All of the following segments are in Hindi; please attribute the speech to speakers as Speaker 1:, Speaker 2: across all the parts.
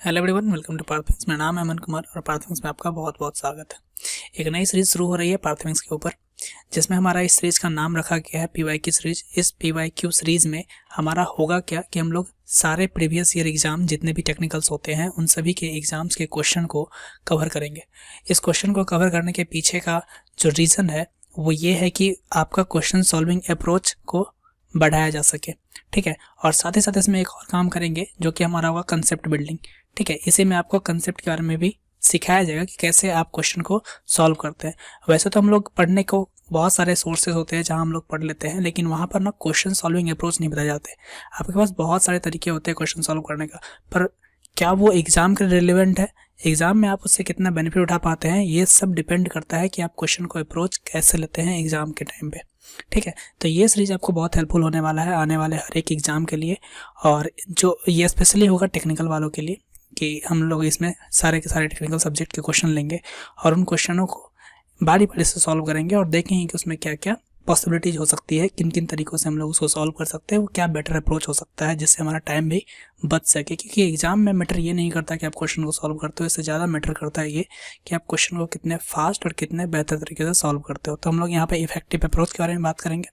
Speaker 1: हेलो एवरीवन, वेलकम टू पार्थमिक्स। मेरा नाम है अमन कुमार और पार्थमिक्स में आपका बहुत बहुत स्वागत है। एक नई सीरीज शुरू हो रही है पार्थमिक्स के ऊपर, जिसमें हमारा इस सीरीज का नाम रखा गया है PYQ सीरीज। इस PYQ सीरीज में हमारा होगा क्या कि हम लोग सारे प्रीवियस ईयर एग्जाम जितने भी टेक्निकल्स होते हैं उन सभी के एग्जाम्स के क्वेश्चन को कवर करेंगे। इस क्वेश्चन को कवर करने के पीछे का जो रीज़न है वो ये है कि आपका क्वेश्चन सॉल्विंग अप्रोच को बढ़ाया जा सके, ठीक है। और साथ ही साथ इसमें एक और काम करेंगे जो कि हमारा होगा कंसेप्ट बिल्डिंग, ठीक है। इसी में आपको कंसेप्ट के बारे में भी सिखाया जाएगा कि कैसे आप क्वेश्चन को सॉल्व करते हैं। वैसे तो हम लोग पढ़ने को बहुत सारे सोर्सेज होते हैं जहां हम लोग पढ़ लेते हैं, लेकिन वहां पर ना क्वेश्चन सॉल्विंग अप्रोच नहीं बताए जाते। आपके पास बहुत सारे तरीके होते हैं क्वेश्चन सॉल्व करने का, पर क्या वो एग्जाम के रिलेवेंट है, एग्जाम में आप उससे कितना बेनिफिट उठा पाते हैं, ये सब डिपेंड करता है कि आप क्वेश्चन को अप्रोच कैसे लेते हैं एग्जाम के टाइम पे, ठीक है। तो ये सीरीज आपको बहुत हेल्पफुल होने वाला है आने वाले हर एक एग्जाम के लिए, और जो ये स्पेशली होगा टेक्निकल वालों के लिए कि हम लोग इसमें सारे के सारे टेक्निकल सब्जेक्ट के क्वेश्चन लेंगे और उन क्वेश्चनों को बारी बारी से सॉल्व करेंगे और देखेंगे कि उसमें क्या क्या पॉसिबिलिटीज हो सकती है, किन किन तरीकों से हम लोग उसको सॉल्व कर सकते हैं, वो क्या बेटर अप्रोच हो सकता है जिससे हमारा टाइम भी बच सके। क्योंकि एग्जाम में मैटर ये नहीं करता कि आप क्वेश्चन को सॉल्व करते हो, इससे ज़्यादा मैटर करता है ये कि आप क्वेश्चन को कितने फास्ट और कितने बेहतर तरीके से सॉल्व करते हो। तो हम लोग यहाँ पे इफेक्टिव अप्रोच के बारे में बात करेंगे।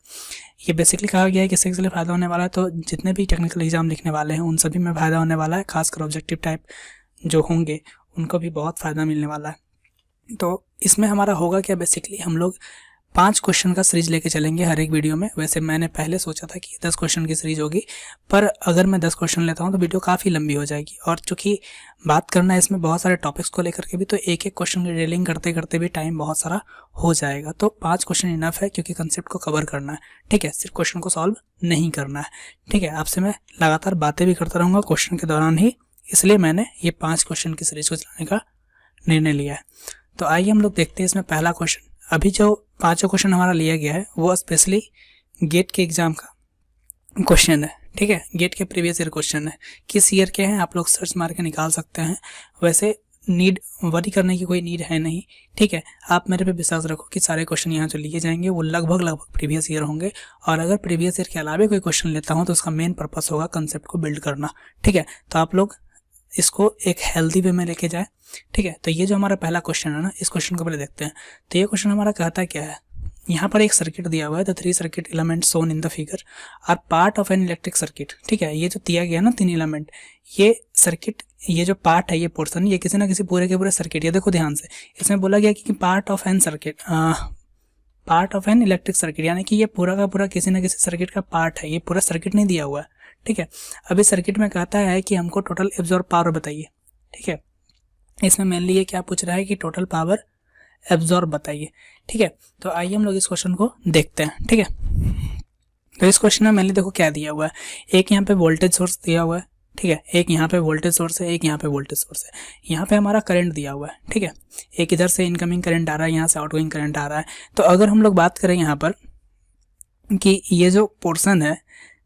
Speaker 1: ये बेसिकली कहा गया है कि इससे फ़ायदा होने वाला है, तो जितने भी टेक्निकल एग्जाम लिखने वाले हैं उन सभी में फ़ायदा होने वाला है, खासकर ऑब्जेक्टिव टाइप जो होंगे उनको भी बहुत फ़ायदा मिलने वाला है। तो इसमें हमारा होगा क्या, बेसिकली हम लोग 5 क्वेश्चन का सीरीज लेके चलेंगे हर एक वीडियो में। वैसे मैंने पहले सोचा था कि 10 क्वेश्चन की सीरीज होगी, पर अगर मैं 10 क्वेश्चन लेता हूँ तो वीडियो काफ़ी लंबी हो जाएगी, और चूंकि बात करना है इसमें बहुत सारे टॉपिक्स को लेकर के भी, तो एक एक क्वेश्चन की डिटेलिंग करते करते भी टाइम बहुत सारा हो जाएगा। तो 5 क्वेश्चन इनफ है, क्योंकि कंसेप्ट को कवर करना है, ठीक है, सिर्फ क्वेश्चन को सॉल्व नहीं करना है, ठीक है। आपसे मैं लगातार बातें भी करता रहूँगा क्वेश्चन के दौरान ही, इसलिए मैंने ये 5 क्वेश्चन की सीरीज को चलाने का निर्णय लिया है। तो आइए हम लोग देखते हैं इसमें पहला क्वेश्चन। अभी जो 5 क्वेश्चन हमारा लिया गया है वो स्पेशली गेट के एग्जाम का क्वेश्चन है, ठीक है। गेट के प्रीवियस ईयर क्वेश्चन है, किस ईयर के हैं आप लोग सर्च मार के निकाल सकते हैं। वैसे नीड वरी करने की कोई नीड है नहीं, ठीक है। आप मेरे पे विश्वास रखो कि सारे क्वेश्चन यहाँ जो लिए जाएंगे वो लगभग प्रीवियस ईयर होंगे, और अगर प्रीवियस ईयर के अलावा कोई क्वेश्चन लेता हूँ तो उसका मेन पर्पस होगा कंसेप्ट को बिल्ड करना, ठीक है। तो आप लोग इसको एक हेल्दी वे में लेके जाए, ठीक है। तो ये जो हमारा पहला क्वेश्चन है ना, इस क्वेश्चन को पहले देखते हैं। तो ये क्वेश्चन हमारा कहता क्या है, यहाँ पर एक सर्किट दिया हुआ है, the 3 circuit element shown in the figure are part of an electric circuit, ठीक है। ये जो दिया गया ना 3 एलिमेंट, ये सर्किट, ये जो पार्ट है, ये पोर्शन, ये किसी ना किसी पूरे के पूरे सर्किट, ये देखो ध्यान से, इसमें बोला गया कि part of an circuit, part of an electric circuit, यानी कि ये पूरा का पूरा किसी न किसी सर्किट का पार्ट है, ये पूरा सर्किट नहीं दिया हुआ है, ठीक है। अभी सर्किट में कहता है कि हमको टोटल एब्जॉर्ब पावर बताइए, ठीक है। इसमें मेनली ये क्या पूछ रहा है कि टोटल पावर एब्जॉर्ब बताइए, ठीक है। तो आइए हम लोग इस क्वेश्चन को देखते हैं, ठीक है। तो इस क्वेश्चन में मेनली देखो क्या दिया हुआ है, एक यहाँ पे वोल्टेज सोर्स दिया हुआ है, ठीक है, एक यहाँ पे वोल्टेज सोर्स है, एक यहाँ पे वोल्टेज सोर्स है, यहाँ पे हमारा करंट दिया हुआ है, ठीक है। एक इधर से इनकमिंग करंट आ रहा है, यहाँ से आउटगोइंग करंट आ रहा है। तो अगर हम लोग बात करें यहाँ पर कि ये जो पोर्शन है,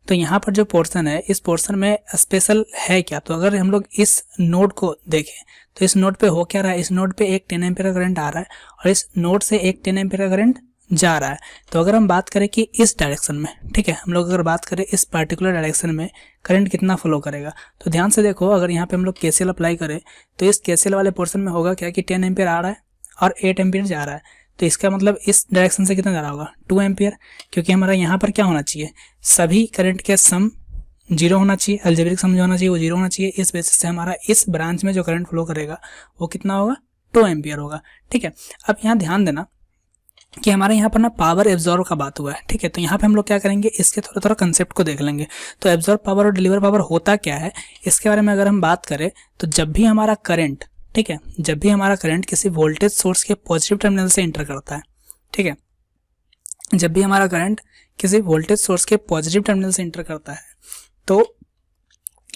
Speaker 1: तो यहाँ पर जो पोर्शन है, इस पोर्शन में स्पेशल है क्या, तो अगर हम लोग इस नोड को देखें तो इस नोड पे हो क्या रहा है, इस नोड पे एक 10 एम्पीयर का करंट आ रहा है और इस नोड से एक 10 एम्पीयर का करंट जा रहा है। तो अगर हम बात करें कि इस डायरेक्शन में, ठीक है, हम लोग अगर बात करें इस पर्टिकुलर डायरेक्शन में करंट कितना फ्लो करेगा, तो ध्यान से देखो, अगर यहाँ पे हम लोग KCL अप्लाई करें तो इस KCL वाले पोर्शन में होगा क्या कि 10 एम्पीयर आ रहा है और 8 एम्पीयर जा रहा है। तो इसका मतलब इस डायरेक्शन से कितना जा रहा होगा, 2 एम्पीयर, क्योंकि हमारा यहाँ पर क्या होना चाहिए, सभी करंट के सम 0 होना चाहिए, अलजेब्रिक सम जो होना चाहिए वो 0 होना चाहिए। इस बेसिस से हमारा इस ब्रांच में जो करंट फ्लो करेगा वो कितना होगा, 2 एम्पीयर होगा, ठीक है। अब यहाँ ध्यान देना कि हमारे यहाँ पर ना पावर एब्जॉर्ब का बात हुआ है, ठीक है। तो यहाँ पे हम लोग क्या करेंगे, इसके थोड़ा कंसेप्ट को देख लेंगे। तो एब्जॉर्ब पावर और डिलीवर पावर होता क्या है, इसके बारे में अगर हम बात करें तो जब भी हमारा करंट, ठीक है, जब भी हमारा करंट किसी वोल्टेज सोर्स के पॉजिटिव टर्मिनल से इंटर करता है, ठीक है, जब भी हमारा करंट किसी वोल्टेज सोर्स के पॉजिटिव टर्मिनल से इंटर करता है तो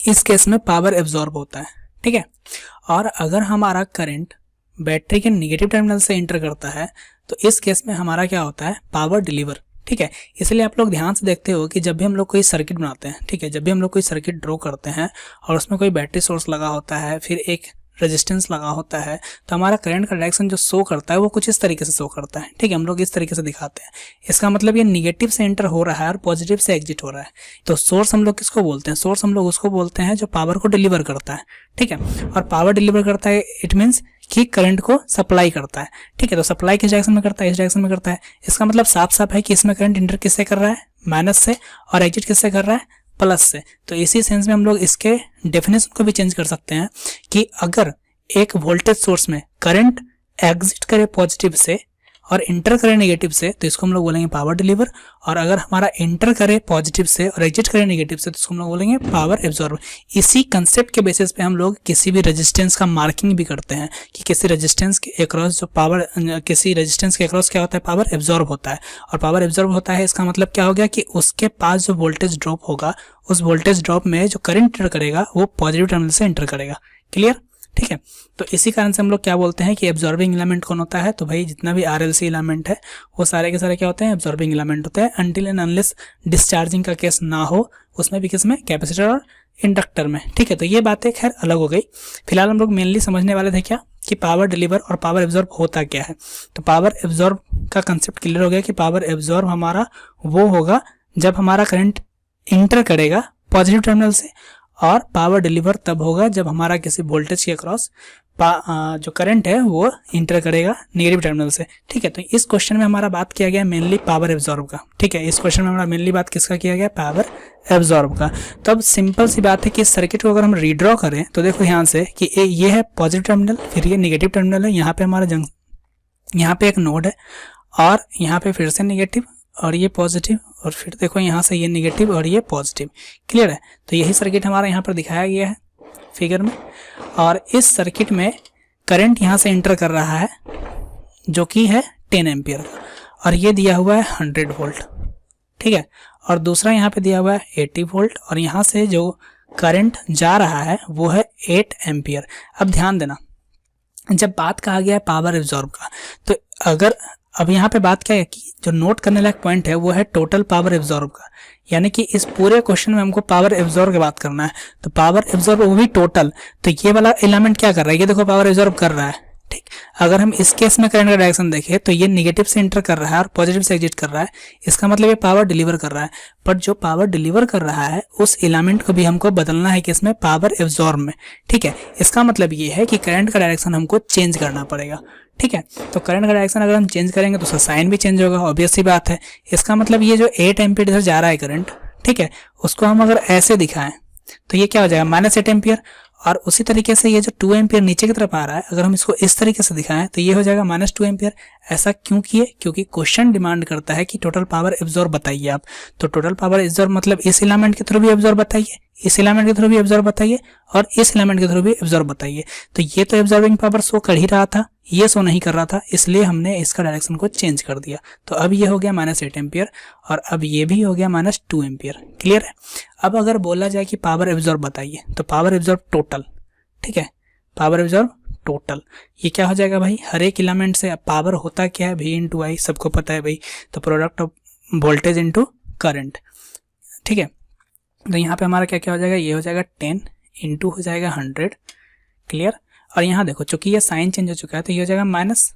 Speaker 1: इस केस में पावर एब्जॉर्ब होता है, ठीक है। और अगर हमारा करंट बैटरी के नेगेटिव टर्मिनल से इंटर करता है तो इस केस में हमारा क्या होता है, पावर डिलीवर, ठीक है। इसलिए आप लोग ध्यान से देखते हो कि जब भी हम लोग कोई सर्किट बनाते हैं, ठीक है, जब भी हम लोग कोई सर्किट ड्रॉ करते हैं और उसमें कोई बैटरी सोर्स लगा होता है, फिर एक रेजिस्टेंस लगा होता है तो हमारा करंट का डायरेक्शन जो शो करता है वो कुछ इस तरीके से शो करता है। ठीक है, हम लोग इस तरीके से दिखाते हैं। इसका मतलब ये निगेटिव से एंटर हो रहा है और पॉजिटिव से एग्जिट हो रहा है। तो सोर्स हम लोग किसको बोलते हैं? सोर्स हम लोग उसको बोलते हैं जो पावर को डिलीवर करता है। ठीक है, और पावर डिलीवर करता है इट मीन्स कि करंट को सप्लाई करता है। ठीक है, तो सप्लाई किस डायरेक्शन में करता है? इस डायरेक्शन में करता है। इसका मतलब साफ साफ है कि इसमें करंट इंटर किससे कर रहा है? माइनस से, और एग्जिट किससे कर रहा है? प्लस से। तो इसी सेंस में हम लोग इसके डेफिनेशन को भी चेंज कर सकते हैं कि अगर एक वोल्टेज सोर्स में करंट एग्जिट करे पॉजिटिव से और इंटर करे नेगेटिव से तो इसको हम लोग बोलेंगे पावर डिलीवर, और अगर हमारा इंटर करे पॉजिटिव से और एग्जिट करे नेगेटिव से तो इसको हम लोग बोलेंगे पावर एब्जॉर्ब। इसी कंसेप्ट के बेसिस पे हम लोग किसी भी रेजिस्टेंस का मार्किंग भी करते हैं कि किसी रेजिस्टेंस के अक्रॉस जो पावर, किसी रेजिस्टेंस के अक्रॉस क्या होता है? पावर एब्जॉर्ब होता है। और पावर एब्जॉर्ब होता है इसका मतलब क्या हो गया कि उसके पास जो वोल्टेज ड्रॉप होगा उस वोल्टेज ड्रॉप में जो करंट इंटर करेगा वो पॉजिटिव टर्मिनल से इंटर करेगा। क्लियर? ठीक है, तो इसी कारण से हम लोग क्या बोलते हैं कि एब्जॉर्बिंग एलिमेंट कौन होता है? तो भाई जितना भी आरएलसी एलिमेंट है वो सारे के सारे क्या होते हैं? एब्जॉर्बिंग एलिमेंट होते हैं, अनटिल एंड अनलेस डिस्चार्जिंग का केस ना हो, उसमें भी किसमें? कैपेसिटर और इंडक्टर में। ठीक है, तो ये बातें खैर अलग हो गई। फिलहाल हम लोग मेनली समझने वाले थे क्या कि पावर डिलीवर और पावर एब्जॉर्ब होता क्या है। तो पावर एब्जॉर्ब का कंसेप्ट क्लियर हो गया कि पावर एब्जॉर्ब हमारा वो होगा जब हमारा करंट इंटर करेगा पॉजिटिव टर्मिनल से, और पावर डिलीवर तब होगा जब हमारा किसी वोल्टेज के अक्रॉस जो करंट है वो इंटर करेगा नेगेटिव टर्मिनल से। ठीक है, तो इस क्वेश्चन में हमारा बात किया गया मेनली पावर एब्जॉर्ब का। ठीक है, इस क्वेश्चन में हमारा मेनली बात किसका किया गया? पावर एब्जॉर्ब का। तो अब सिंपल सी बात है कि इस सर्किट को अगर हम रीड्रॉ करें तो देखो ध्यान से कि ये है पॉजिटिव टर्मिनल, फिर ये नेगेटिव टर्मिनल है, यहाँ पे हमारा यहाँ पे एक नोड है, और यहाँ पे फिर से नेगेटिव और ये पॉजिटिव, और फिर देखो यहाँ से ये नेगेटिव और ये पॉजिटिव। क्लियर है? तो यही सर्किट हमारा यहाँ पर दिखाया गया है फिगर में, और इस सर्किट में करंट यहाँ से एंटर कर रहा है जो कि है 10 एम्पियर का, और ये दिया हुआ है 100 वोल्ट। ठीक है, और दूसरा यहाँ पे दिया हुआ है 80 वोल्ट, और यहाँ से जो करंट जा रहा है वो है 8 एम्पियर। अब ध्यान देना, जब बात कहा गया है पावर एब्जॉर्ब का, तो अगर अब यहाँ पे बात क्या है कि जो नोट करने लायक पॉइंट है वो है टोटल पावर एब्जॉर्ब का, यानी कि इस पूरे क्वेश्चन में हमको पावर एब्जॉर्ब की बात करना है। तो पावर एब्जॉर्ब वो भी टोटल, तो ये वाला एलिमेंट क्या कर रहा है? ये देखो पावर एब्जॉर्ब कर रहा है। ठीक, अगर हम इस केस में करंट का डायरेक्शन देखें तो ये नेगेटिव से एंटर कर रहा है और पॉजिटिव से एग्जिट कर रहा है, इसका मतलब ये पावर डिलीवर कर रहा है। बट जो पावर डिलीवर कर रहा है उस एलिमेंट को भी हमको बदलना है कि इसमें पावर एब्जॉर्ब में। ठीक है, इसका मतलब ये है कि करंट का डायरेक्शन हमको चेंज करना पड़ेगा। ठीक है, तो करंट का डायरेक्शन अगर हम चेंज करेंगे तो उसका साइन भी चेंज होगा, ऑब्वियस सी बात है। इसका मतलब ये जो 8 एम्पियर इधर जा रहा है करंट, ठीक है, उसको हम अगर ऐसे दिखाएं तो ये क्या हो जाएगा? -8 एम्पियर। और उसी तरीके से ये जो 2 एम्पियर नीचे की तरफ आ रहा है, अगर हम इसको इस तरीके से दिखाएं तो ये हो जाएगा -2 एम्पियर। ऐसा क्यों किए? क्योंकि क्वेश्चन डिमांड करता है कि टोटल पावर एब्जॉर्ब बताइए आप। तो टोटल पावर एब्जॉर्ब मतलब इस एलिमेंट के थ्रू भी एब्जॉर्ब बताइए, इस एलिमेंट के थ्रू भी एब्जॉर्ब बताइए, और इस एलिमेंट के थ्रू भी एब्जॉर्ब बताइए। तो ये तो एब्जॉर्बिंग पावर शो कर ही रहा था, ये शो नहीं कर रहा था, इसलिए हमने इसका डायरेक्शन को चेंज कर दिया। तो अब ये हो गया -8 एम्पियर, और अब ये भी हो गया -2 एम्पियर। क्लियर है? अब अगर बोला जाए कि पावर एब्जॉर्ब बताइए तो पावर एब्जॉर्ब टोटल, ठीक है, पावर एब्जॉर्ब टोटल, ये क्या हो जाएगा भाई? हर एक एलिमेंट से पावर होता क्या है? V इंटू आई, सबको पता है भाई। तो product of voltage into current. ठीक है, तो यहाँ पे हमारा क्या क्या हो जाएगा? ये हो जाएगा 10 इंटू हो जाएगा 100। क्लियर? और यहाँ देखो चूंकि ये साइन चेंज हो चुका है तो ये हो जाएगा माइनस,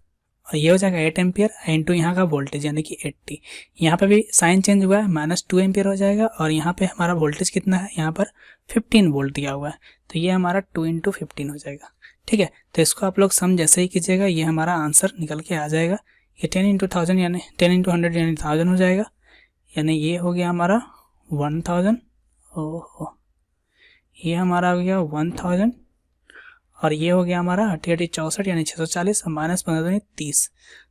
Speaker 1: और ये हो जाएगा 8 एम्पियर इंटू यहाँ का वोल्टेज यानी कि 80। यहाँ पे भी साइन चेंज हुआ है, -2 एम्पियर हो जाएगा, और यहाँ पे हमारा वोल्टेज कितना है? यहाँ पर 15 वोल्ट दिया हुआ है, तो ये हमारा 2 इंटू 15 हो जाएगा। ठीक है, तो इसको आप लोग सम जैसे ही कीजिएगा ये हमारा आंसर निकल के आ जाएगा। ये 10 इंटू 1000 यानी 10 इंटू 100 यानी 1000 हो जाएगा, यानी ये हो गया हमारा 1000। ओहो, ये हमारा हो गया 1000, और ये हो गया हमारा 88 64 यानी 640, और -15 यानी 30।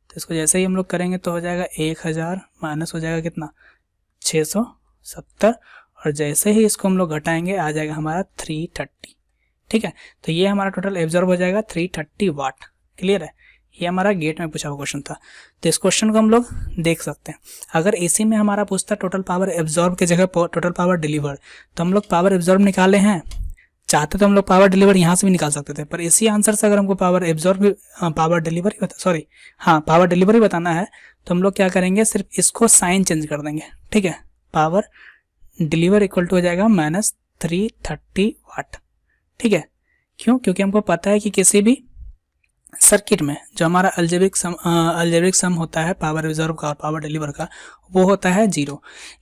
Speaker 1: तो इसको जैसे ही हम लोग करेंगे तो हो जाएगा 1000 माइनस हो जाएगा कितना? 670, और जैसे ही इसको हम लोग घटाएंगे आ जाएगा हमारा 330। ठीक है, तो ये हमारा टोटल एब्जॉर्ब हो जाएगा 330 वाट। क्लियर है? ये हमारा गेट में पूछा हुआ क्वेश्चन था, तो इस क्वेश्चन को हम लोग देख सकते हैं। अगर इसी में हमारा पूछता टोटल पावर एब्जॉर्ब की जगह टोटल पावर डिलीवर, तो हम लोग पावर एब्जॉर्ब निकाले हैं, चाहते तो हम लोग पावर डिलीवर यहाँ से भी निकाल सकते थे, पर इसी आंसर से अगर हमको power absorb power delivery power delivery बताना है तो हम लोग क्या करेंगे? सिर्फ इसको साइन चेंज कर देंगे। ठीक है, पावर डिलीवर इक्वल टू हो जाएगा -330 वाट। ठीक है, क्यों? क्योंकि हमको पता है कि किसी भी सर्किट में जो हमारा अलजेब्रिक सम होता है पावर रिजर्व का और पावर डिलीवर का, वो होता है 0।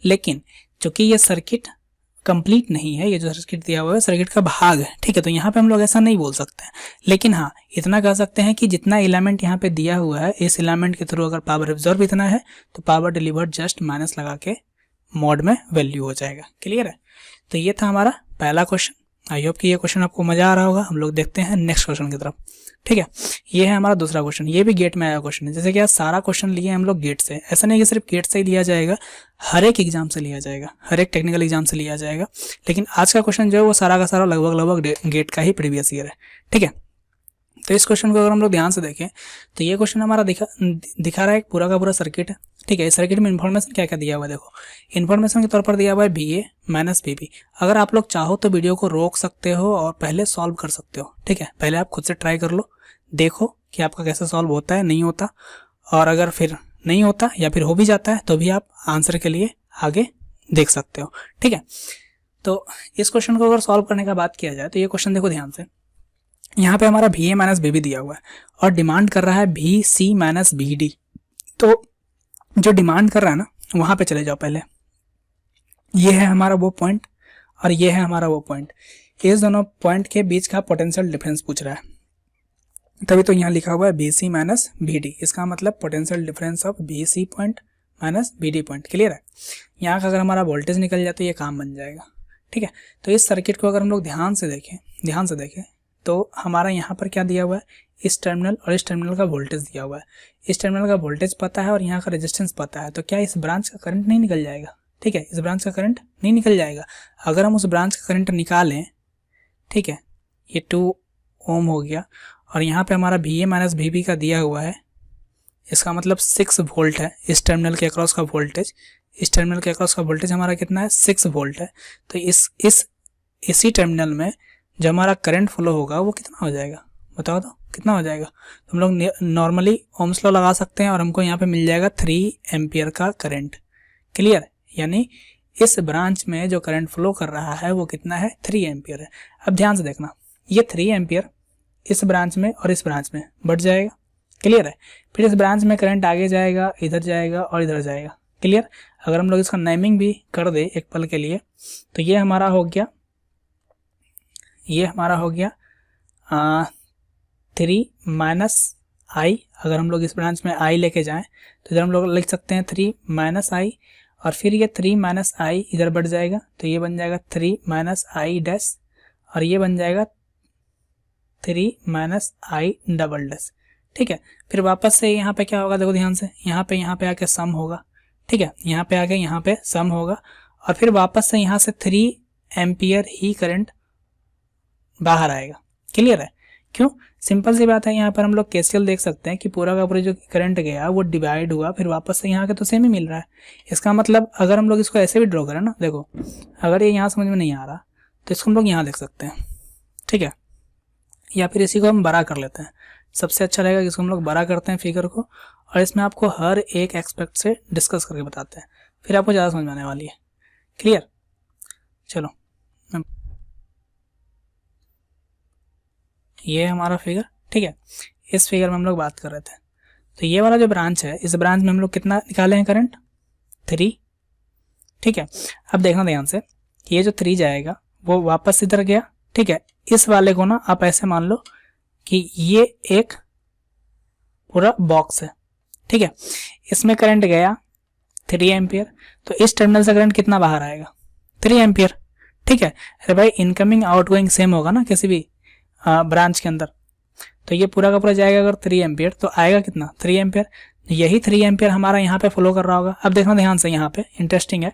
Speaker 1: लेकिन चूंकि ये सर्किट कंप्लीट नहीं है, ये जो सर्किट दिया हुआ है सर्किट का भाग है, ठीक है, तो यहाँ पे हम लोग ऐसा नहीं बोल सकते हैं। लेकिन हाँ, इतना कह सकते हैं कि जितना एलिमेंट यहाँ पे दिया हुआ है, इस एलिमेंट के थ्रू अगर पावर रिजर्व इतना है तो पावर डिलीवर जस्ट माइनस लगा के मॉड में वैल्यू हो जाएगा। क्लियर है? तो ये था हमारा पहला क्वेश्चन। आई होप कि ये क्वेश्चन आपको मजा आ रहा होगा। हम लोग देखते हैं नेक्स्ट क्वेश्चन की तरफ। ठीक है, ये है हमारा दूसरा क्वेश्चन। ये भी गेट में आया क्वेश्चन है। जैसे कि आज सारा क्वेश्चन लिए हम लोग गेट से, ऐसा नहीं कि सिर्फ गेट से ही लिया जाएगा, हर एक एग्जाम से लिया जाएगा, हर एक टेक्निकल एग्जाम से लिया जाएगा। लेकिन आज का क्वेश्चन जो है वो सारा का सारा लगभग गेट का ही प्रीवियस ईयर है। ठीक है, तो इस क्वेश्चन को अगर हम लोग ध्यान से देखें तो ये क्वेश्चन हमारा दिखा रहा है पूरा का पूरा सर्किट है। ठीक है, इस सर्किट में इन्फॉर्मेशन क्या क्या दिया हुआ है, देखो इन्फॉर्मेशन के तौर पर दिया हुआ है VA माइनस VB। अगर आप लोग चाहो तो वीडियो को रोक सकते हो और पहले सॉल्व कर सकते हो। ठीक है, पहले आप खुद से ट्राई कर लो, देखो कि आपका कैसे सॉल्व होता है, नहीं होता, और अगर फिर नहीं होता या फिर हो भी जाता है तो भी आप आंसर के लिए आगे देख सकते हो। ठीक है, तो इस क्वेश्चन को अगर सॉल्व करने का बात किया जाए तो ये क्वेश्चन देखो ध्यान से, यहाँ पे हमारा VA माइनस VB दिया हुआ है और डिमांड कर रहा है VC माइनस VD। तो जो डिमांड कर रहा है ना, वहां पे चले जाओ पहले। ये है हमारा वो पॉइंट और ये है हमारा वो पॉइंट। इस दोनों पॉइंट के बीच का पोटेंशियल डिफरेंस पूछ रहा है, तभी तो यहाँ लिखा हुआ है BC माइनस VD। इसका मतलब potential difference of BC point minus VD point. Clear है? यहाँ का अगर हमारा वोल्टेज निकल जाए तो ये काम बन जाएगा। ठीक है, तो इस सर्किट को अगर हम लोग ध्यान से देखें तो हमारा यहाँ पर क्या दिया हुआ है, इस टर्मिनल और इस टर्मिनल का वोल्टेज दिया हुआ है। इस टर्मिनल का वोल्टेज पता है और यहाँ का रेजिस्टेंस पता है, तो क्या इस ब्रांच का करंट नहीं निकल जाएगा? ठीक है, इस ब्रांच का करंट नहीं निकल जाएगा। अगर हम उस ब्रांच का करंट निकालें, ठीक है, ये 2 ओम हो गया और यहाँ पे हमारा VA माइनस VB का दिया हुआ है, इसका मतलब 6 वोल्ट है। इस टर्मिनल के अक्रॉस का वोल्टेज, इस टर्मिनल के अक्रॉस का वोल्टेज हमारा कितना है, 6 वोल्ट है। तो इसी टर्मिनल में जो हमारा करंट फ्लो होगा वो कितना हो जाएगा, बताओ तो कितना हो जाएगा? तो हम लोग नॉर्मली ओम्स लॉ लगा सकते हैं और हमको यहाँ पे मिल जाएगा 3 एम्पियर का करंट। क्लियर? यानी इस ब्रांच में जो करंट फ्लो कर रहा है वो कितना है, 3 एम्पियर है। अब ध्यान से देखना, ये 3 एम्पियर इस ब्रांच में और इस ब्रांच में बढ़ जाएगा। क्लियर है? फिर इस ब्रांच में करंट आगे जाएगा, इधर जाएगा और इधर जाएगा। क्लियर? अगर हम लोग इसका नेमिंग भी कर दे एक पल के लिए तो ये हमारा हो गया 3 माइनस I। अगर हम लोग इस ब्रांच में I लेके जाएं तो इधर हम लोग लिख सकते हैं 3 माइनस I, और फिर ये 3 माइनस I इधर बढ़ जाएगा तो ये बन जाएगा 3 माइनस I डैश, और ये बन जाएगा 3 माइनस I डबल डैश। ठीक है, फिर वापस से यहाँ पे क्या होगा, देखो ध्यान से, यहाँ पे आके सम होगा। ठीक है, यहाँ पे आके यहाँ पे सम होगा और फिर वापस से यहाँ से 3 एम्पियर ही करंट बाहर आएगा। क्लियर है? क्यों? सिंपल सी बात है, यहाँ पर हम लोग KCL देख सकते हैं कि पूरा का पूरा जो करंट गया वो डिवाइड हुआ, फिर वापस से यहाँ के तो सेम ही मिल रहा है। इसका मतलब अगर हम लोग इसको ऐसे भी ड्रॉ करें ना, देखो अगर ये यहाँ समझ में नहीं आ रहा तो इसको हम लोग यहाँ देख सकते हैं। ठीक है, या फिर इसी को हम बड़ा कर लेते हैं। सबसे अच्छा रहेगा कि इसको हम लोग बड़ा करते हैं फिगर को, और इसमें आपको हर एक एस्पेक्ट से डिस्कस करके बताते हैं, फिर आपको ज़्यादा समझ में आने वाली है। क्लियर? चलो, ये है हमारा फिगर। ठीक है, इस फिगर में हम लोग बात कर रहे थे, तो ये वाला जो ब्रांच है, इस ब्रांच में हम लोग कितना निकाले हैं करंट, 3। ठीक है, अब देखना ध्यान से, ये जो 3 जाएगा वो वापस इधर गया। ठीक है, इस वाले को ना आप ऐसे मान लो कि ये एक पूरा बॉक्स है। ठीक है, इसमें करंट गया 3 एम्पियर, तो इस टर्मिनल से करंट कितना बाहर आएगा, 3 एम्पियर। ठीक है, अरे भाई इनकमिंग आउटगोइंग सेम होगा ना किसी भी ब्रांच के अंदर, तो ये पूरा का पूरा जाएगा अगर 3 एम्पियर तो आएगा कितना, 3 एम्पियर। यही 3 एम्पियर हमारा यहाँ पे फ्लो कर रहा होगा। अब देखना ध्यान से, यहाँ पे इंटरेस्टिंग है,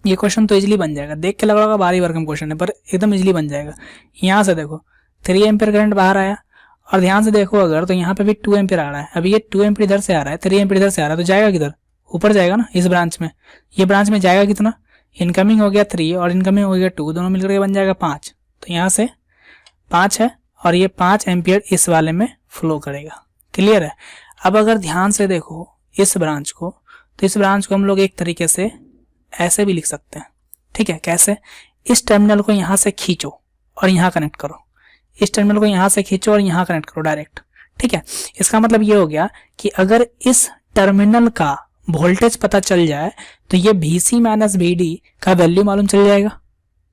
Speaker 1: ये क्वेश्चन तो इजीली बन जाएगा, देख के लग रहा होगा भारी भरकम क्वेश्चन है पर एकदम इजीली बन जाएगा। यहाँ से देखो 3 एम्पियर करंट बाहर आया और ध्यान से देखो अगर तो यहाँ पे भी 2 एम्पियर आ रहा है। अभी ये 2 एम्पियर इधर से आ रहा है, 3 एम्पियर इधर से आ रहा है, तो जाएगा किधर, ऊपर जाएगा ना इस ब्रांच में। ये ब्रांच में जाएगा कितना, इनकमिंग हो गया 3 और इनकमिंग हो गया 2, दोनों मिलकर के बन जाएगा 5। तो यहाँ से 5 है और ये 5 एम्पियर इस वाले में फ्लो करेगा। क्लियर है? अब अगर ध्यान से देखो इस ब्रांच को, तो इस ब्रांच को हम लोग एक तरीके से ऐसे भी लिख सकते हैं। ठीक है, कैसे, इस टर्मिनल को यहाँ से खींचो और यहाँ कनेक्ट करो, इस टर्मिनल को यहाँ से खींचो और यहाँ कनेक्ट करो डायरेक्ट। ठीक है, इसका मतलब ये हो गया कि अगर इस टर्मिनल का वोल्टेज पता चल जाए तो ये VC माइनस VD का वैल्यू मालूम चल जाएगा,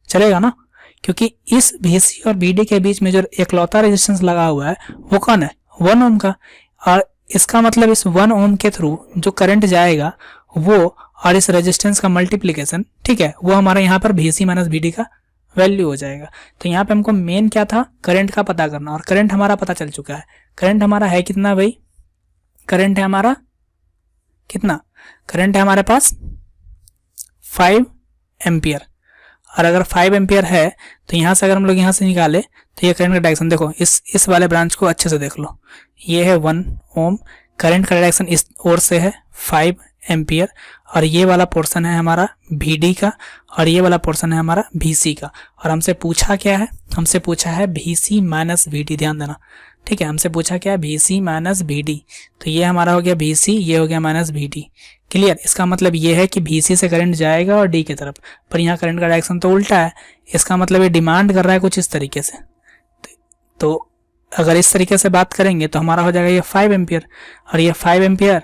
Speaker 1: चलेगा ना, क्योंकि इस VC और VD के बीच में जो एकलौता रेजिस्टेंस लगा हुआ है वो कौन है, 1 ओम का। और इसका मतलब इस 1 ओम के थ्रू जो करंट जाएगा वो और इस रेजिस्टेंस का मल्टीप्लीकेशन, ठीक है, वो हमारा यहाँ पर VC माइनस VD का वैल्यू हो जाएगा। तो यहाँ पे हमको मेन क्या था, करंट का पता करना, और करंट हमारा पता चल चुका है। करंट हमारा है कितना भाई, करंट है हमारा कितना, करंट है हमारे पास 5 एम्पियर। और अगर 5 एम्पियर है तो यहाँ से अगर हम लोग यहाँ से निकाले तो ये करंट का डायरेक्शन देखो, इस वाले ब्रांच को अच्छे से देख लो, ये है 1 ओम, करंट का डायरेक्शन इस ओर से है 5 एम्पियर, और ये वाला पोर्शन है हमारा VD का और ये वाला पोर्शन है हमारा VC का। और हमसे पूछा क्या है, हमसे पूछा है VC माइनस VD, ध्यान देना, ठीक है, हमसे पूछा क्या है VC माइनस VD। तो ये हमारा हो गया VC, ये हो गया माइनस VD। क्लियर, इसका मतलब ये है कि VC से करंट जाएगा और D की तरफ, पर यहाँ करंट का डायरेक्शन तो उल्टा है। इसका मतलब ये डिमांड कर रहा है कुछ इस तरीके से। तो अगर इस तरीके से बात करेंगे तो हमारा हो जाएगा ये 5 एम्पियर, और ये 5 एम्पियर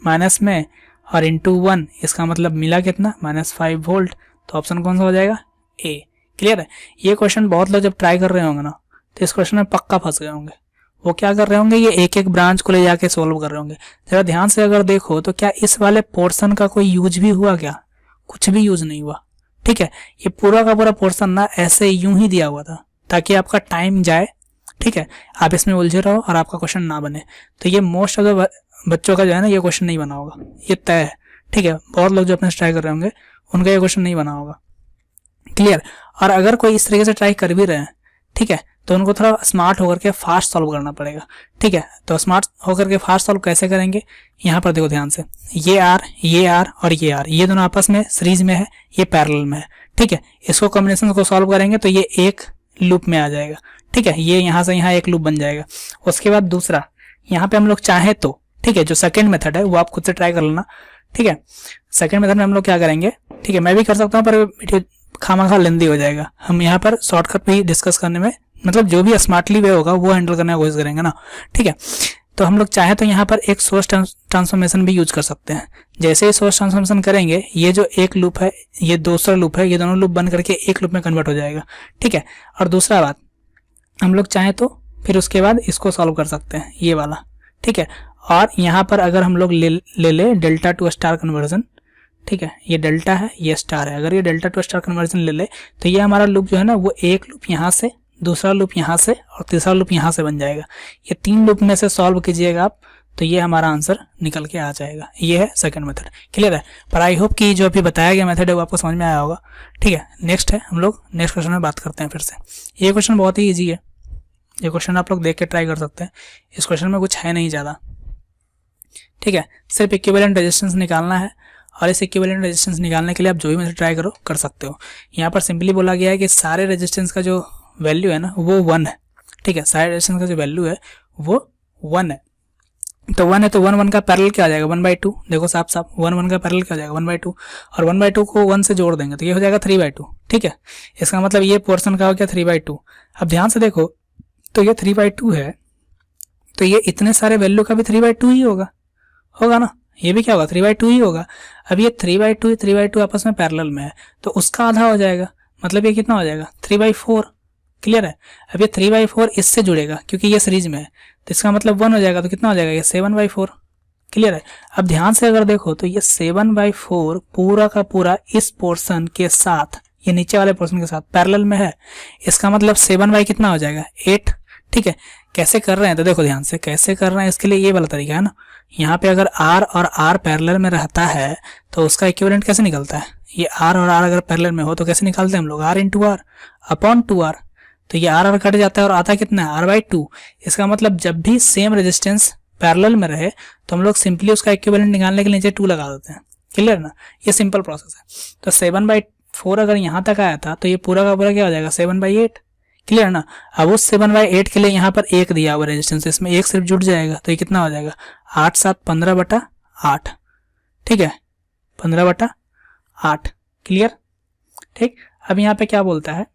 Speaker 1: माइनस में और इंटू 1, इसका मतलब मिला कितना, -5 वोल्ट। तो ऑप्शन कौन सा हो जाएगा, A। क्लियर है, ये क्वेश्चन बहुत लोग जब ट्राई कर रहे होंगे ना तो इस क्वेश्चन में पक्का फंस गए होंगे। वो क्या कर रहे होंगे, ये एक एक ब्रांच को ले जाके सोल्व कर रहे होंगे। जरा ध्यान से अगर देखो तो क्या इस वाले पोर्शन का कोई यूज भी हुआ क्या, कुछ भी यूज नहीं हुआ। ठीक है, ये पूरा का पूरा पोर्शन ना ऐसे यूं ही दिया हुआ था ताकि आपका टाइम जाए, ठीक है, आप इसमें उलझे रहो और आपका क्वेश्चन ना बने। तो ये मोस्ट ऑफ द बच्चों का जो है ना ये क्वेश्चन नहीं बना होगा, ये तय है। ठीक है, बहुत लोग जो अपने ट्राई कर रहे होंगे उनका ये क्वेश्चन नहीं बना होगा। क्लियर, और अगर कोई इस तरीके से ट्राई कर भी रहे हैं, ठीक है, तो उनको थोड़ा स्मार्ट होकर के फास्ट सॉल्व करना पड़ेगा। ठीक है, तो स्मार्ट होकर के फास्ट सॉल्व कैसे करेंगे, यहाँ पर देखो ध्यान से, ये R और ये R, ये दोनों आपस में सीरीज में है, ये पैरेलल में है। ठीक है, इसको कॉम्बिनेशन को सॉल्व करेंगे तो ये एक लूप में आ जाएगा। ठीक है, ये यहाँ से यहाँ एक लूप बन जाएगा। उसके बाद दूसरा, यहाँ पे हम लोग चाहे तो, ठीक है, जो सेकंड मेथड है वो आप खुद से ट्राई कर लेना। ठीक है, सेकंड मेथड में हम लोग क्या करेंगे, ठीक है, मैं भी कर सकता हूँ पर वीडियो खामखा लेंदी हो जाएगा। हम यहाँ पर शॉर्टकट भी डिस्कस करने में, मतलब जो भी स्मार्टली वे होगा वो हैंडल करने की कोशिश करेंगे ना। ठीक है, तो हम लोग चाहे तो यहाँ पर एक सोर्स ट्रांसफॉर्मेशन भी यूज कर सकते हैं। जैसे ही सोर्स ट्रांसफॉर्मेशन करेंगे, ये जो एक लूप है, ये दूसरा लूप है, ये दोनों लूप बन करके एक लूप में कन्वर्ट हो जाएगा। ठीक है, और दूसरा बात, हम लोग चाहे तो फिर उसके बाद इसको सॉल्व कर सकते हैं, ये वाला। ठीक है, और यहाँ पर अगर हम लोग ले डेल्टा टू स्टार कन्वर्जन, ठीक है, ये डेल्टा है, ये स्टार है, अगर ये डेल्टा टू स्टार कन्वर्जन ले तो ये हमारा लूप जो है ना वो एक लूप यहाँ से, दूसरा लूप यहाँ से और तीसरा लूप यहाँ से बन जाएगा। ये 3 लूप में से सॉल्व कीजिएगा आप तो ये हमारा आंसर निकल के आ जाएगा। ये है सेकंड मेथड। क्लियर है, पर आई होप कि जो अभी बताया गया मेथड है वो आपको समझ में आया होगा। ठीक है, नेक्स्ट है, हम लोग नेक्स्ट क्वेश्चन में बात करते हैं फिर से। ये क्वेश्चन बहुत ही ईजी है, ये क्वेश्चन आप लोग देख के ट्राई कर सकते हैं। इस क्वेश्चन में कुछ है नहीं ज़्यादा। ठीक है, सिर्फ इक्विवेलेंट रेजिस्टेंस निकालना है, और इस इक्विवेलेंट रेजिस्टेंस निकालने के लिए आप जो भी मेथड ट्राई करो कर सकते हो। यहाँ पर सिंपली बोला गया है कि सारे रेजिस्टेंस का जो वैल्यू है ना वो 1 है। ठीक है, सारे रेजिस्टेंस का जो वैल्यू है वो 1 है। तो 1 है तो 1 1 का पैरेलल क्या आ जाएगा, 1/2। देखो साफ साफ 1 1 का पैरेलल क्या आ जाएगा, 1/2, और 1/2 को 1 से जोड़ देंगे तो ये हो जाएगा 3/2। ठीक है, इसका मतलब ये पोर्शन का हो गया 3/2। अब ध्यान से देखो तो ये 3/2 है, तो ये इतने सारे वैल्यू का भी 3/2 ही होगा ना, ये भी क्या होगा 3/2 ही होगा। अब ये 3/2 आपस में पैरेलल में है तो उसका आधा हो जाएगा, मतलब ये कितना हो जाएगा 3/4। क्लियर है, अब ये 3/4 इससे जुड़ेगा क्योंकि ये सीरीज में है तो इसका मतलब 1 हो जाएगा, तो कितना हो जाएगा ये 7/4। क्लियर है, अब ध्यान से अगर देखो तो ये 7/4 पूरा का पूरा इस पोर्शन के साथ, ये नीचे वाले पोर्शन के साथ पैरेलल में है। इसका मतलब 7 कितना हो जाएगा 8। ठीक है, कैसे कर रहे हैं तो देखो ध्यान से कैसे कर रहे हैं, इसके लिए ये वाला तरीका है ना, यहाँ पे अगर R और R पैरेलल में रहता है तो उसका इक्विवेलेंट कैसे निकलता है, ये R और R अगर पैरेलल में हो तो कैसे निकालते हैं हम लोग, R × R अपॉन 2R। तो ये R कट जाता है और आता कितना है R/2। इसका मतलब जब भी सेम रेजिस्टेंस पैरेलल में रहे तो हम लोग सिंपली उसका इक्विवेलेंट निकालने के लिए नीचे 2 लगा देते हैं। क्लियर ना, ये सिंपल प्रोसेस है। तो 7/4 अगर यहाँ तक आया था तो ये पूरा का पूरा क्या हो जाएगा 7/8। क्लियर ना, अब उस 7/8 के लिए यहाँ पर 1 दिया हुआ रेजिस्टेंस, इसमें 1 सिर्फ जुड़ जाएगा तो ये कितना हो जाएगा 8 7 15/8। ठीक है, 15/8। क्लियर, ठीक। अब यहाँ पे क्या बोलता है,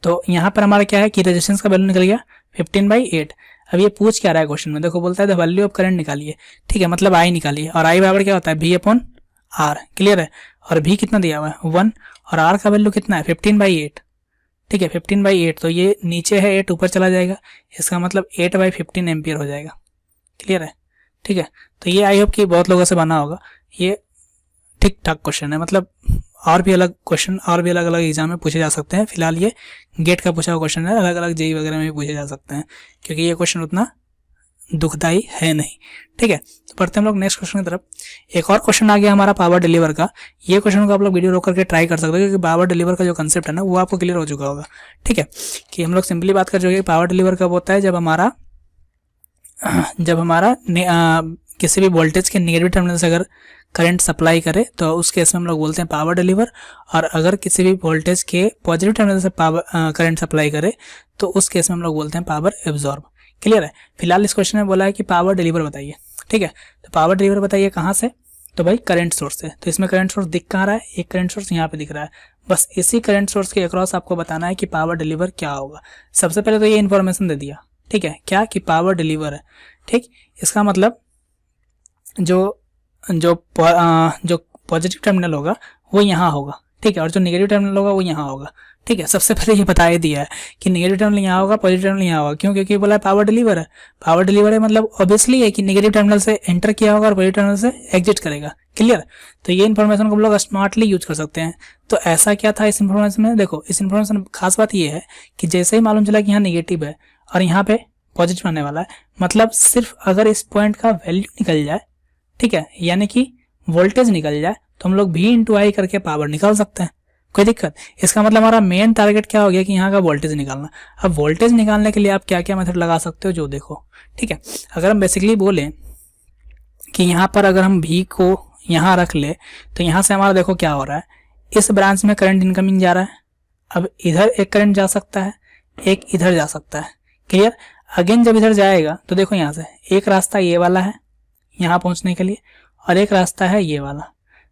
Speaker 1: तो यहाँ पर हमारा क्या है कि रेजिस्टेंस का वैल्यू निकल गया 15/8। अब ये पूछ क्या रहा है क्वेश्चन में, देखो बोलता है द वैल्यू ऑफ करंट निकालिए, ठीक है, मतलब आई निकालिए, और आई बराबर क्या होता है V/R, क्लियर है। और V कितना दिया हुआ है 1, और R का वैल्यू कितना है 15/8, ठीक है 15/8, तो ये नीचे है 8 ऊपर चला जाएगा, इसका मतलब 8/15 एम्पियर हो जाएगा, क्लियर है, ठीक है। तो ये आई होप कि बहुत लोगों से बना होगा, ये ठीक ठाक क्वेश्चन है, मतलब और भी अलग क्वेश्चन और भी अलग अलग एग्जाम में पूछे जा सकते हैं। फिलहाल ये गेट का पूछा हुआ क्वेश्चन है, अलग अलग जेई वगैरह में भी पूछे जा सकते हैं, क्योंकि ये क्वेश्चन उतना दुखदाई है नहीं, ठीक है। तो पढ़ते हैं हम लोग नेक्स्ट क्वेश्चन की तरफ। एक और क्वेश्चन आ गया हमारा पावर डिलीवर का। ये क्वेश्चन को आप लोग वीडियो रोक करके ट्राई कर सकते हो, क्योंकि पावर डिलीवर का जो कंसेप्ट है ना वो आपको क्लियर हो चुका होगा, ठीक है। कि हम लोग सिंपली बात कर चुके हैं पावर डिलीवर कब होता है, जब हमारा किसी भी वोल्टेज के नेगेटिव टर्मिनल से अगर करंट सप्लाई करे तो उस केस में हम लोग बोलते हैं पावर डिलीवर, और अगर किसी भी वोल्टेज के पॉजिटिव टर्मिनल से करंट सप्लाई करे तो उस केस में हम लोग बोलते हैं पावर एब्जॉर्ब, क्लियर है। फिलहाल इस क्वेश्चन में बोला है कि पावर डिलीवर बताइए, ठीक है। तो पावर डिलीवर बताइए कहाँ से, तो भाई करंट सोर्स से। तो इसमें करंट सोर्स दिख कहाँ रहा है, एक करंट सोर्स यहाँ पे दिख रहा है, बस इसी करंट सोर्स के अक्रॉस आपको बताना है कि पावर डिलीवर क्या होगा। सबसे पहले तो ये इन्फॉर्मेशन दे दिया, ठीक है, क्या कि पावर डिलीवर है, ठीक। इसका मतलब जो पॉजिटिव टर्मिनल होगा वो यहाँ होगा, ठीक है, और जो नेगेटिव टर्मिनल होगा वो यहाँ होगा, ठीक है। सबसे पहले ये बता ही दिया है कि नेगेटिव टर्मिनल यहाँ होगा, पॉजिटिव टर्मिनल यहाँ होगा, क्यों, क्योंकि बोला है पावर डिलीवर है। पावर डिलीवर है मतलब ऑब्वियसली है कि नेगेटिव टर्मिनल से एंटर किया होगा और पॉजिटिव टर्मिनल से एग्जिट करेगा, क्लियर। तो ये इन्फॉर्मेशन को हम लोग स्मार्टली यूज कर सकते हैं। तो ऐसा क्या था इस इन्फॉर्मेशन में, देखो इस इन्फॉर्मेशन खास बात ये है कि जैसे ही मालूम चला कि यहाँ नेगेटिव है और यहाँ पे पॉजिटिव आने वाला है, मतलब सिर्फ अगर इस पॉइंट का वैल्यू निकल जाए, ठीक है, यानी कि वोल्टेज निकल जाए, तो हम लोग V/I करके पावर निकाल सकते हैं, कोई दिक्कत। इसका मतलब हमारा मेन टारगेट क्या हो गया कि यहाँ का वोल्टेज निकालना। अब वोल्टेज निकालने के लिए आप क्या क्या मेथड लगा सकते हो, जो देखो, ठीक है। अगर हम बेसिकली बोले कि यहाँ पर अगर हम V को यहाँ रख ले तो यहाँ से हमारा देखो क्या हो रहा है, इस ब्रांच में करंट इनकमिंग जा रहा है। अब इधर एक करंट जा सकता है, एक इधर जा सकता है, क्लियर। अगेन जब इधर जाएगा तो देखो यहाँ से एक रास्ता ये वाला है यहाँ पहुंचने के लिए, और एक रास्ता है ये वाला।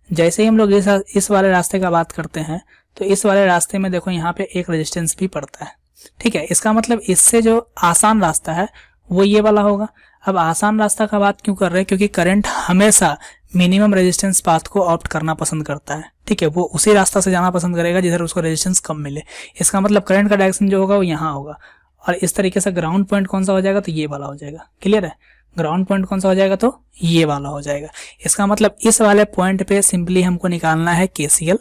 Speaker 1: जैसे ही हम लोग इस वाले रास्ते का बात करते हैं तो इस वाले रास्ते में देखो यहाँ पे एक रेजिस्टेंस भी पड़ता है, ठीक है। इसका मतलब इससे जो आसान रास्ता है वो ये वाला होगा। अब आसान रास्ता का बात क्यों कर रहे हैं, क्योंकि करंट हमेशा मिनिमम रेजिस्टेंस पाथ को ऑप्ट करना पसंद करता है, ठीक है। वो उसी रास्ता से जाना पसंद करेगा जिधर उसको रेजिस्टेंस कम मिले। इसका मतलब करंट का डायरेक्शन जो होगा वो यहाँ होगा, और इस तरीके से ग्राउंड पॉइंट कौन सा हो जाएगा, तो ये वाला हो जाएगा, क्लियर है। ग्राउंड पॉइंट कौन सा हो जाएगा, तो ये वाला हो जाएगा। इसका मतलब इस वाले पॉइंट पे सिंपली हमको निकालना है KCL,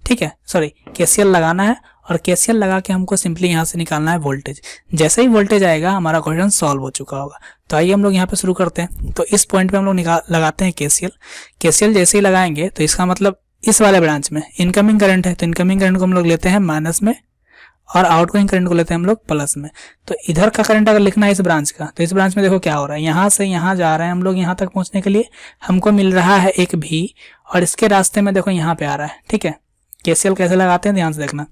Speaker 1: ठीक है, सॉरी KCL लगाना है, और KCL लगा के हमको सिंपली यहाँ से निकालना है वोल्टेज। जैसे ही वोल्टेज आएगा हमारा क्वेश्चन सॉल्व हो चुका होगा। तो आइए हम लोग यहाँ पे शुरू करते हैं। तो इस पॉइंट पे हम लोग लगाते हैं KCL जैसे ही लगाएंगे तो इसका मतलब इस वाले ब्रांच में इनकमिंग करंट है, तो इनकमिंग करंट को हम लोग लेते हैं माइनस में, और आउटगोइंग करंट को लेते हैं हम लोग प्लस में। तो इधर का करंट अगर लिखना है इस ब्रांच का, तो इस ब्रांच में देखो क्या हो रहा है, यहाँ से यहाँ जा रहे हैं हम लोग, यहाँ तक पहुंचने के लिए हमको मिल रहा है एक V, और इसके रास्ते में देखो यहाँ पे आ रहा है, ठीक है। KCL कैसे लगाते हैं ध्यान से देखना।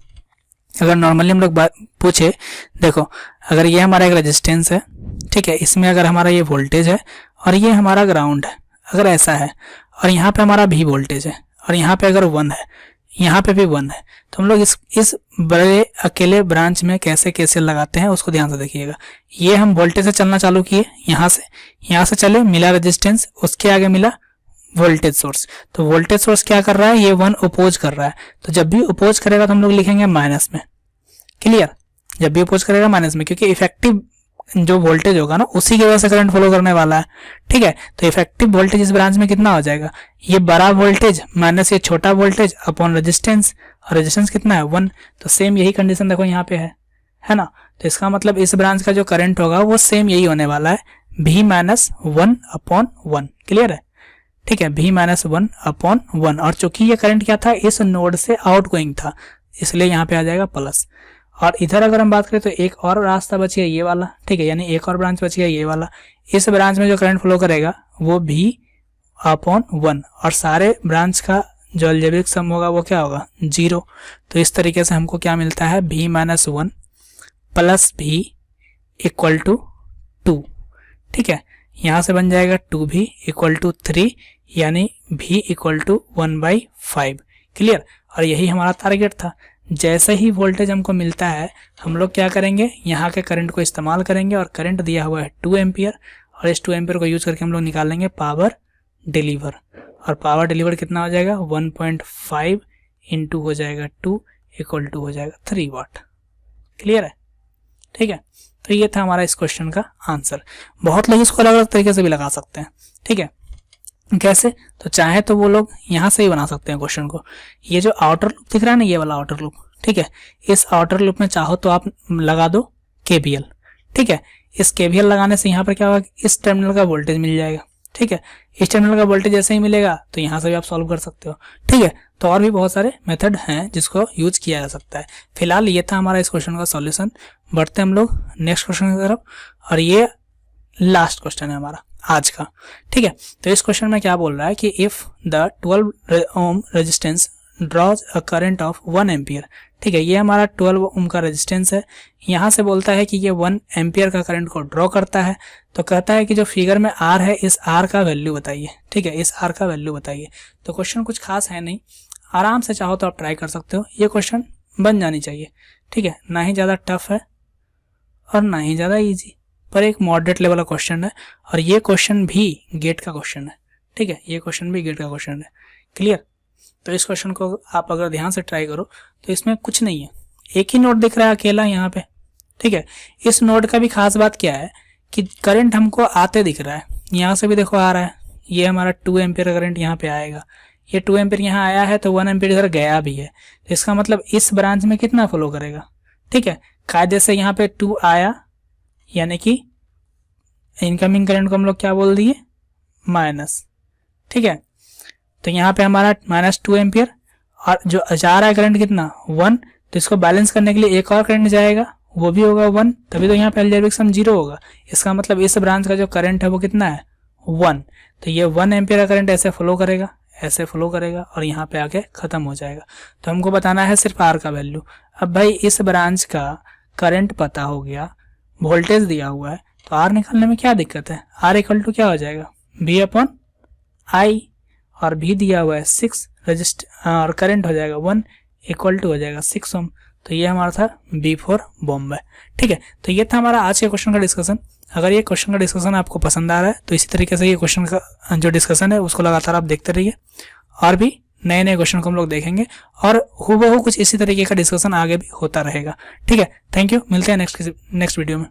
Speaker 1: अगर नॉर्मली हम लोग पूछे, देखो अगर ये हमारा एक रेजिस्टेंस है, ठीक है, इसमें अगर हमारा ये वोल्टेज है और ये हमारा ग्राउंड है, अगर ऐसा है, और यहाँ पे हमारा V वोल्टेज है, और यहाँ पे अगर 1 है, यहाँ पे भी 1 है, तो हम लोग इस बड़े अकेले ब्रांच में कैसे KCL लगाते हैं उसको ध्यान से देखिएगा। ये हम वोल्टेज से चलना चालू किए, यहाँ से चले, मिला रेजिस्टेंस, उसके आगे मिला वोल्टेज सोर्स। तो वोल्टेज सोर्स क्या कर रहा है, ये 1 अपोज कर रहा है, तो जब भी अपोज करेगा तो हम लोग लिखेंगे माइनस में, क्लियर। जब भी अपोज करेगा माइनस में, क्योंकि इफेक्टिव जो वोल्टेज होगा ना उसी की वजह से करंट फ्लो करने वाला है, ठीक है। तो इफेक्टिव वोल्टेज इस ब्रांच में कितना हो जाएगा, ये बड़ा वोल्टेज माइनस ये छोटा वोल्टेज अपॉन रेजिस्टेंस, और रेजिस्टेंस कितना है 1। तो सेम यही कंडीशन देखो यहाँ पे है ना। तो इसका मतलब इस ब्रांच का जो करंट होगा वो सेम यही होने वाला है, V-1/1, क्लियर है, ठीक है, V-1/1। और चूंकि ये करंट क्या था, इस नोड से आउटगोइंग था, इसलिए यहाँ पे आ जाएगा प्लस। और इधर अगर हम बात करें तो एक और रास्ता बच गया ये वाला, ठीक है, यानी एक और ब्रांच बच गया ये वाला। इस ब्रांच में जो करंट फ्लो करेगा वो V/1, और सारे ब्रांच का जो अलजेब्रिक सम होगा वो क्या होगा 0। तो इस तरीके से हमको क्या मिलता है, V-1 प्लस V = 2, ठीक है। यहाँ से बन जाएगा 2V = 3, यानी V = 1/5, क्लियर। और यही हमारा टारगेट था। जैसे ही वोल्टेज हमको मिलता है हम लोग क्या करेंगे, यहाँ के करंट को इस्तेमाल करेंगे और करंट दिया हुआ है 2 एम्पियर और इस 2 एम्पियर को यूज करके हम लोग निकाल लेंगे पावर डिलीवर। और पावर डिलीवर कितना हो जाएगा, 1.5 इंटू हो जाएगा 2 इक्वल टू हो जाएगा 3 वाट। क्लियर है? ठीक है, तो ये था हमारा इस क्वेश्चन का आंसर। बहुत लोग इसको अलग अलग तरीके से भी लगा सकते हैं। ठीक है, कैसे? तो चाहे तो वो लोग यहाँ से ही बना सकते हैं क्वेश्चन को। ये जो आउटर लूप दिख रहा है ना, ये वाला आउटर लूप, ठीक है, इस आउटर लूप में चाहो तो आप लगा दो KVL। ठीक है, इस KVL लगाने से यहाँ पर क्या होगा, इस टर्मिनल का वोल्टेज मिल जाएगा। ठीक है, इस टर्मिनल का वोल्टेज जैसे ही मिलेगा तो यहाँ से भी आप सॉल्व कर सकते हो। ठीक है, तो और भी बहुत सारे मेथड हैं जिसको यूज किया जा सकता है। फिलहाल ये था हमारा इस क्वेश्चन का सॉल्यूशन। बढ़ते हम लोग नेक्स्ट क्वेश्चन की तरफ, और ये लास्ट क्वेश्चन है हमारा आज का। ठीक है, तो इस क्वेश्चन में क्या बोल रहा है कि if the 12 ohm resistance draws a current of 1 ampere. ठीक है, ये हमारा 12 ओम का रेजिस्टेंस है। यहाँ से बोलता है कि ये 1 एम्पियर का करंट को ड्रॉ करता है। तो कहता है कि जो फिगर में R है, इस R का वैल्यू बताइए। ठीक है, इस R का वैल्यू बताइए। तो क्वेश्चन कुछ खास है नहीं, आराम से चाहो तो आप ट्राई कर सकते हो। ये क्वेश्चन बन जानी चाहिए। ठीक है, ना ही ज़्यादा टफ है और ना ही ज़्यादा ईजी, पर एक मॉडरेट लेवल का क्वेश्चन है। और ये क्वेश्चन भी गेट का क्वेश्चन है। ठीक है, ये क्वेश्चन भी गेट का क्वेश्चन है। क्लियर? तो इस क्वेश्चन को आप अगर ध्यान से ट्राई करो तो इसमें कुछ नहीं है, एक ही नोड दिख रहा है अकेला यहाँ पे। ठीक है, इस नोड का भी खास बात क्या है कि करंट हमको आते दिख रहा है, यहाँ से भी देखो आ रहा है। ये हमारा 2 एम्पियर करंट यहाँ पे आएगा, ये 2 एम्पियर यहाँ आया है तो 1 एम्पियर इधर गया भी है। तो इसका मतलब इस ब्रांच में कितना फ्लो करेगा। ठीक है, कायदे से यहाँ पे 2 आया, यानी कि इनकमिंग करंट को हम लोग क्या बोल दिए, माइनस। ठीक है, तो यहाँ पे हमारा -2 एम्पियर और जो जा रहा है करंट कितना, 1। तो इसको बैलेंस करने के लिए एक और करंट जाएगा, वो भी होगा 1, तभी तो यहाँ पे अलजेब्रिक सम 0 होगा। इसका मतलब इस ब्रांच का जो करंट है वो कितना है, 1। तो ये 1 एम्पियर का करंट ऐसे फ्लो करेगा, ऐसे फ्लो करेगा और यहाँ पे आके खत्म हो जाएगा। तो हमको बताना है सिर्फ R का वैल्यू। अब भाई इस ब्रांच का करंट पता हो गया, वोल्टेज दिया हुआ है, तो R निकालने में क्या दिक्कत है। R इक्वल टू क्या हो जाएगा, V/I, और भी दिया हुआ है 6 रजिस्टर और करंट हो जाएगा 1 इक्वल टू हो जाएगा 6 ओम। तो ये हमारा था B फॉर बॉम्बे। ठीक है, तो ये था हमारा आज के क्वेश्चन का डिस्कशन। अगर ये क्वेश्चन का डिस्कशन आपको पसंद आ रहा है तो इसी तरीके से ये क्वेश्चन का जो डिस्कशन है उसको लगातार आप देखते रहिए, और भी नए नए क्वेश्चन को हम लोग देखेंगे और हूबहू कुछ इसी तरीके का डिस्कशन आगे भी होता रहेगा। ठीक है, थैंक यू, मिलते हैं नेक्स्ट वीडियो में।